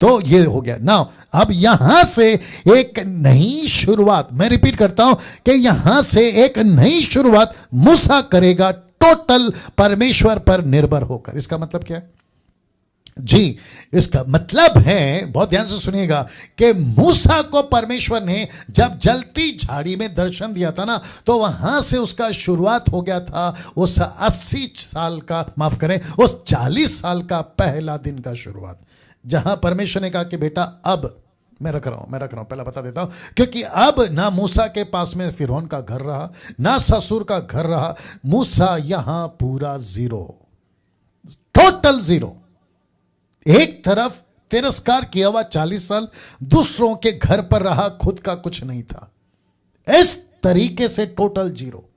तो ये हो गया ना। अब यहां से एक नई शुरुआत, मैं रिपीट करता हूं कि यहां से एक नई शुरुआत मूसा करेगा, टोटल परमेश्वर पर निर्भर होकर। इसका मतलब क्या है जी? इसका मतलब है, बहुत ध्यान से सुनिएगा, कि मूसा को परमेश्वर ने जब जलती झाड़ी में दर्शन दिया था ना, तो वहां से उसका शुरुआत हो गया था उस 80 साल का, माफ करें, उस 40 साल का पहला दिन का शुरुआत, जहां परमेश्वर ने कहा कि बेटा अब मैं रख रहा हूं। पहला बता देता हूं, क्योंकि अब ना मूसा के पास में फिरौन का घर रहा, ना ससुर का घर रहा। मूसा यहां पूरा जीरो, टोटल जीरो। एक तरफ तिरस्कार किया हुआ 40 साल, दूसरों के घर पर रहा, खुद का कुछ नहीं था। इस तरीके से टोटल जीरो।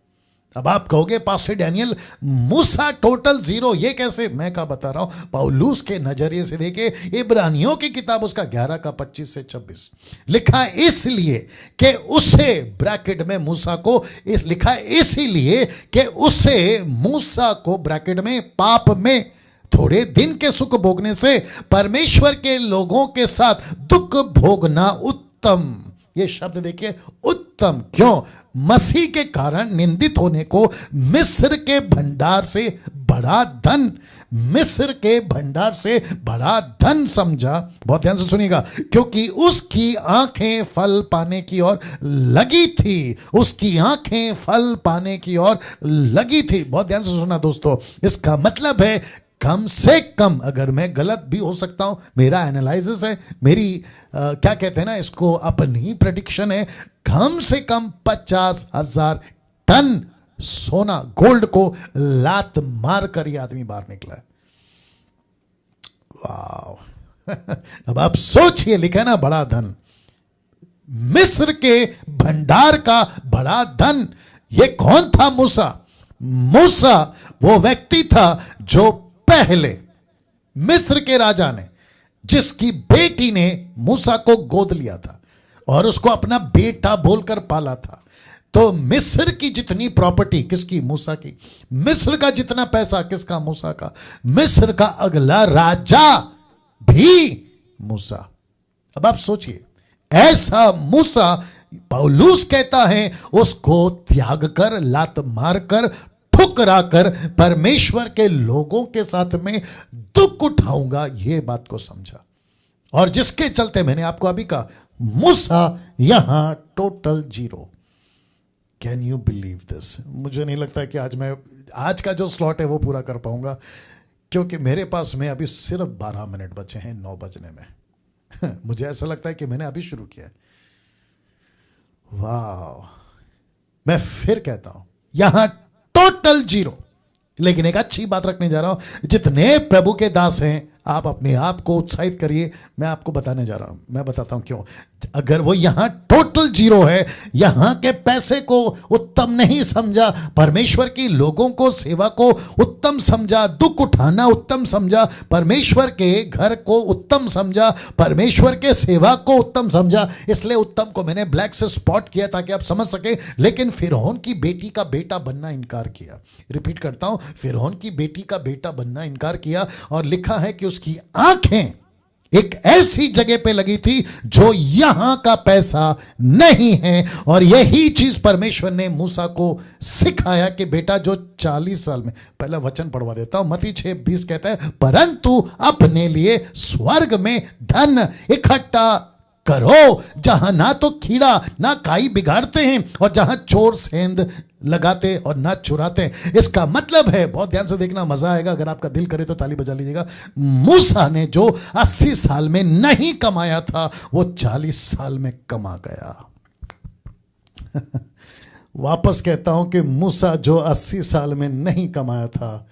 अब आप कहोगे पास्टर डैनियल, मूसा टोटल जीरो, ये कैसे? मैं क्या बता रहा हूं, पौलुस के नजरिए से देखे, इब्रानियों की किताब उसका 11 का 25 से 26 लिखा, इसलिए कि उसे, ब्रैकेट में मूसा को, इस लिखा इसीलिए कि उसे, मूसा को ब्रैकेट में, पाप में थोड़े दिन के सुख भोगने से परमेश्वर के लोगों के साथ दुख भोगना उत्तम। ये शब्द देखिए, उत्तम। क्यों? मसीह के कारण निंदित होने को मिस्र के भंडार से बड़ा धन, मिस्र के भंडार से बड़ा धन समझा। बहुत ध्यान से सुनिएगा, क्योंकि उसकी आंखें फल पाने की ओर लगी थी, उसकी आंखें फल पाने की ओर लगी थी। बहुत ध्यान से सुना दोस्तों, इसका मतलब है कम से कम, अगर मैं गलत भी हो सकता हूं, मेरा एनालिसिस है, मेरी क्या कहते हैं ना इसको, अपनी प्रेडिक्शन है, कम से कम 50,000 टन सोना, गोल्ड को लात मार कर यह आदमी बाहर निकला है। वाह अब आप सोचिए, लिखा ना बड़ा धन, मिस्र के भंडार का बड़ा धन। ये कौन था? मूसा। मूसा वो व्यक्ति था जो पहले मिस्र के राजा ने, जिसकी बेटी ने मूसा को गोद लिया था और उसको अपना बेटा बोलकर पाला था। तो मिस्र की जितनी प्रॉपर्टी किसकी? मूसा की। मिस्र का जितना पैसा किसका? मूसा का। मिस्र का अगला राजा भी मूसा। अब आप सोचिए, ऐसा मूसा, पौलुस कहता है, उसको त्याग कर, लात मारकर, ठुकरा कर परमेश्वर के लोगों के साथ में दुख उठाऊंगा, यह बात को समझा। और जिसके चलते मैंने आपको अभी कहा, मूसा यहां total zero. Can you believe this? मुझे नहीं लगता कि आज का जो स्लॉट है वो पूरा कर पाऊंगा, क्योंकि मेरे पास में अभी सिर्फ 12 मिनट बचे हैं 9 बजने में। मुझे ऐसा लगता है कि मैंने अभी शुरू किया है। वाह, मैं फिर कहता हूं, यहां टोटल जीरो। लेकिन एक अच्छी बात रखने जा रहा हूं, जितने प्रभु के दास हैं, आप अपने आप को उत्साहित करिए। मैं आपको बताने जा रहा हूं, मैं बताता हूं क्यों। अगर वो यहां टोटल जीरो है, यहां के पैसे को उत्तम नहीं समझा, परमेश्वर की लोगों को, सेवा को उत्तम समझा, दुख उठाना उत्तम समझा, परमेश्वर के घर को उत्तम समझा, परमेश्वर के सेवा को उत्तम समझा, इसलिए उत्तम को मैंने ब्लैक से स्पॉट किया ताकि आप समझ सके। लेकिन फिरौन की बेटी का बेटा बनना इनकार किया। रिपीट करता हूं, फिरौन की बेटी का बेटा बनना इनकार किया। और लिखा है कि उसकी आंखें एक ऐसी जगह पे लगी थी जो यहां का पैसा नहीं है। और यही चीज परमेश्वर ने मूसा को सिखाया कि बेटा, जो 40 साल में, पहला वचन पढ़वा देता हूं, मत्ती 6:20 कहता है, परंतु अपने लिए स्वर्ग में धन इकट्ठा करो, जहां ना तो कीड़ा ना काई बिगाड़ते हैं और जहां चोर सेंध लगाते और ना चुराते हैं। इसका मतलब है, बहुत ध्यान से देखना, मजा आएगा, अगर आपका दिल करे तो ताली बजा लीजिएगा। मूसा ने जो 80 साल में नहीं कमाया था, वो 40 साल में कमा गया। वापस कहता हूं कि मूसा जो 80 साल में नहीं कमाया था,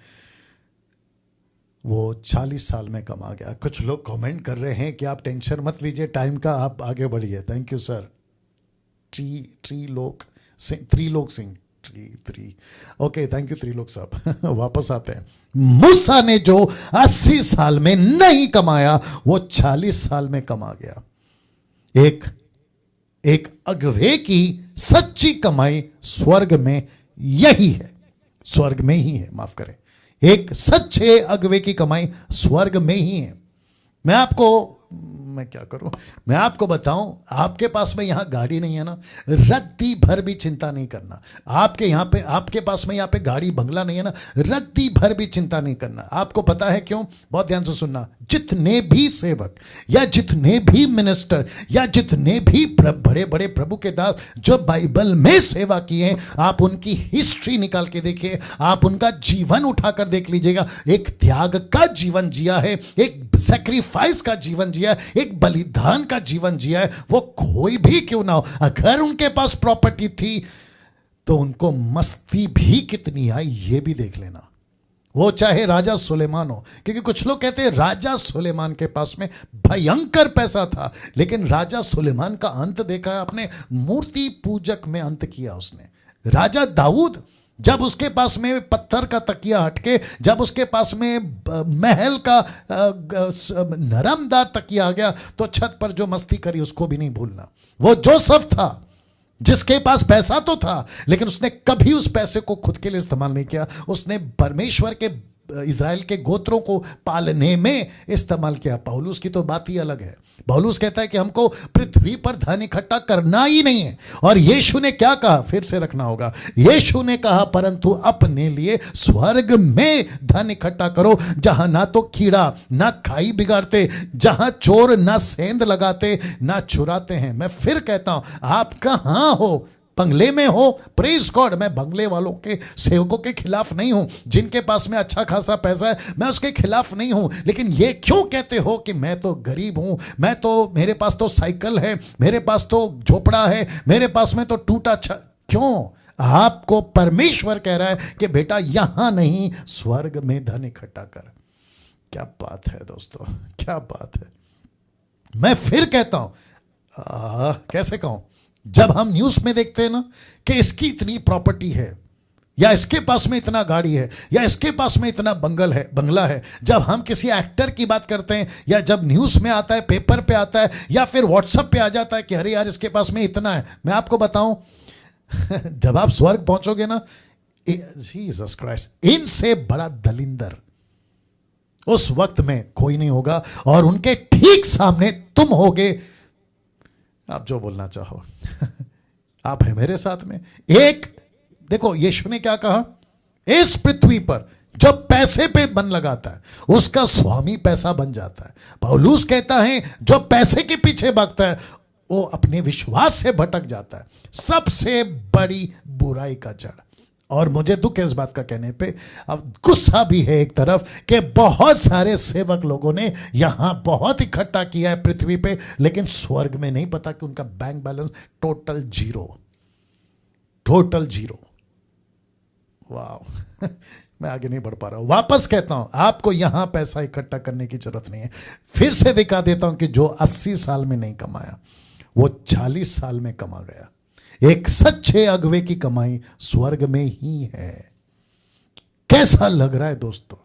वो 40 साल में कमा गया। कुछ लोग कमेंट कर रहे हैं कि आप टेंशन मत लीजिए टाइम का, आप आगे बढ़िए। Thank you sir. Trilok Singh, okay, thank you Trilok साहब। वापस आते हैं, मूसा ने जो 80 साल में नहीं कमाया, वो 40 साल में कमा गया। एक अगवे की सच्ची कमाई स्वर्ग में यही है, स्वर्ग में ही है, माफ करें, एक सच्चे अगवे की कमाई स्वर्ग में ही है। मैं आपको मैं क्या करूं? मैं आपको बताऊं, आपके पास में यहां गाड़ी नहीं है ना, रत्ती भर भी चिंता नहीं करना। आपके पास में यहां पे गाड़ी बंगला नहीं है ना, रत्ती भर भी चिंता नहीं करना। आपको पता है क्यों? बहुत ध्यान से सुनना। जितने भी सेवक या जितने भी मिनिस्टर या जितने भी बड़े बड़े प्रभु के दास जो बाइबल में सेवा किए, आप उनकी हिस्ट्री निकाल के देखिए, आप उनका जीवन उठाकर देख लीजिएगा। एक त्याग का जीवन जिया है, एक सैक्रिफाइस का जीवन जिया है, एक बलिदान का जीवन जिया है। वो कोई भी क्यों ना हो, अगर उनके पास प्रॉपर्टी थी तो उनको मस्ती भी कितनी आई ये भी देख लेना। वो चाहे राजा सुलेमान हो, क्योंकि कुछ लोग कहते हैं राजा सुलेमान के पास में भयंकर पैसा था, लेकिन राजा सुलेमान का अंत देखा है आपने? मूर्ति पूजक में अंत किया उसने। राजा दाऊद, जब उसके पास में पत्थर का तकिया हटके, जब उसके पास में महल का नरमदार तकिया आ गया, तो छत पर जो मस्ती करी उसको भी नहीं भूलना। वो जोसेफ था जिसके पास पैसा तो था, लेकिन उसने कभी उस पैसे को खुद के लिए इस्तेमाल नहीं किया। उसने परमेश्वर के इज़राइल के गोत्रों को पालने में इस्तेमाल किया। पौलुस की तो बात ही अलग है। पौलुस कहता है कि हमको पृथ्वी पर धन इकट्ठा करना ही नहीं है। और यीशु ने क्या कहा? फिर से रखना होगा। यीशु ने कहा, परंतु अपने लिए स्वर्ग में धन इकट्ठा करो, जहां ना तो कीड़ा ना खाई बिगाड़ते, जहां चोर ना सेंध लगाते ना चुराते हैं। मैं फिर कहता हूं, आप कहां हो? बंगले में हो? Praise God. मैं बंगले वालों के सेवकों के खिलाफ नहीं हूं, जिनके पास में अच्छा खासा पैसा है, मैं उसके खिलाफ नहीं हूं। लेकिन ये क्यों कहते हो कि मैं तो गरीब हूं, मेरे पास तो साइकिल है, मेरे पास तो झोपड़ा है, मेरे पास में तो टूटा क्यों? आपको परमेश्वर कह रहा है कि बेटा यहां नहीं, स्वर्ग में धन इकट्ठा कर। क्या बात है दोस्तों, क्या बात है। मैं फिर कहता हूं, कैसे कहूं, जब हम न्यूज में देखते हैं ना कि इसकी इतनी प्रॉपर्टी है, या इसके पास में इतना गाड़ी है, या इसके पास में इतना बंगला है, जब हम किसी एक्टर की बात करते हैं, या जब न्यूज में आता है, पेपर पे आता है, या फिर व्हाट्सएप पे आ जाता है कि अरे यार इसके पास में इतना है, मैं आपको बताऊं जब आप स्वर्ग पहुंचोगे ना, जीसस क्राइस्ट, इनसे बड़ा दलिंदर उस वक्त में कोई नहीं होगा, और उनके ठीक सामने तुम होगे। आप जो बोलना चाहो आप है मेरे साथ में। एक देखो, यीशु ने क्या कहा? इस पृथ्वी पर जो पैसे पे मन लगाता है उसका स्वामी पैसा बन जाता है। पौलुस कहता है जो पैसे के पीछे भागता है वो अपने विश्वास से भटक जाता है। सबसे बड़ी बुराई का जड़। और मुझे दुख है इस बात का कहने पे, अब गुस्सा भी है एक तरफ कि बहुत सारे सेवक लोगों ने यहां बहुत इकट्ठा किया है पृथ्वी पे, लेकिन स्वर्ग में नहीं पता कि उनका बैंक बैलेंस टोटल जीरो। वाह मैं आगे नहीं बढ़ पा रहा हूं। वापस कहता हूं, आपको यहां पैसा इकट्ठा करने की जरूरत नहीं है। फिर से दिखा देता हूं कि जो 80 साल में नहीं कमाया वो 40 साल में कमा गया। एक सच्चे अगवे की कमाई स्वर्ग में ही है। कैसा लग रहा है दोस्तों?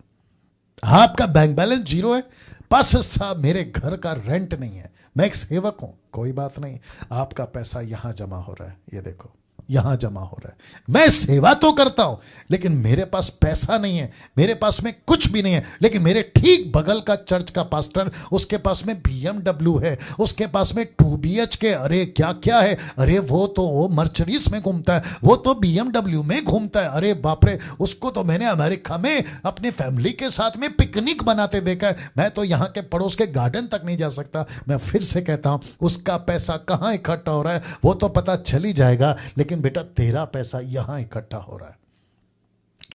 आपका बैंक बैलेंस जीरो है, पास साहब मेरे घर का रेंट नहीं है, मैं एक सेवक हूं, कोई बात नहीं, आपका पैसा यहां जमा हो रहा है। ये देखो यहां जमा हो रहा है। मैं सेवा तो करता हूं, लेकिन मेरे पास पैसा नहीं है, मेरे पास में कुछ भी नहीं है। लेकिन मेरे ठीक बगल का चर्च का पास्टर, उसके पास में BMW है, उसके पास में 2 BHK, अरे क्या क्या है, अरे वो मर्चडीज में घूमता है, वो तो BMW में घूमता है। अरे बाप रे, उसको तो मैंने अमेरिका में अपने फैमिली के साथ में पिकनिक बनाते देखा है। मैं तो यहाँ के पड़ोस के गार्डन तक नहीं जा सकता। मैं फिर से कहता हूं, उसका पैसा कहां इकट्ठा हो रहा है वो तो पता चल ही जाएगा, लेकिन बेटा तेरा पैसा यहां इकट्ठा हो रहा है।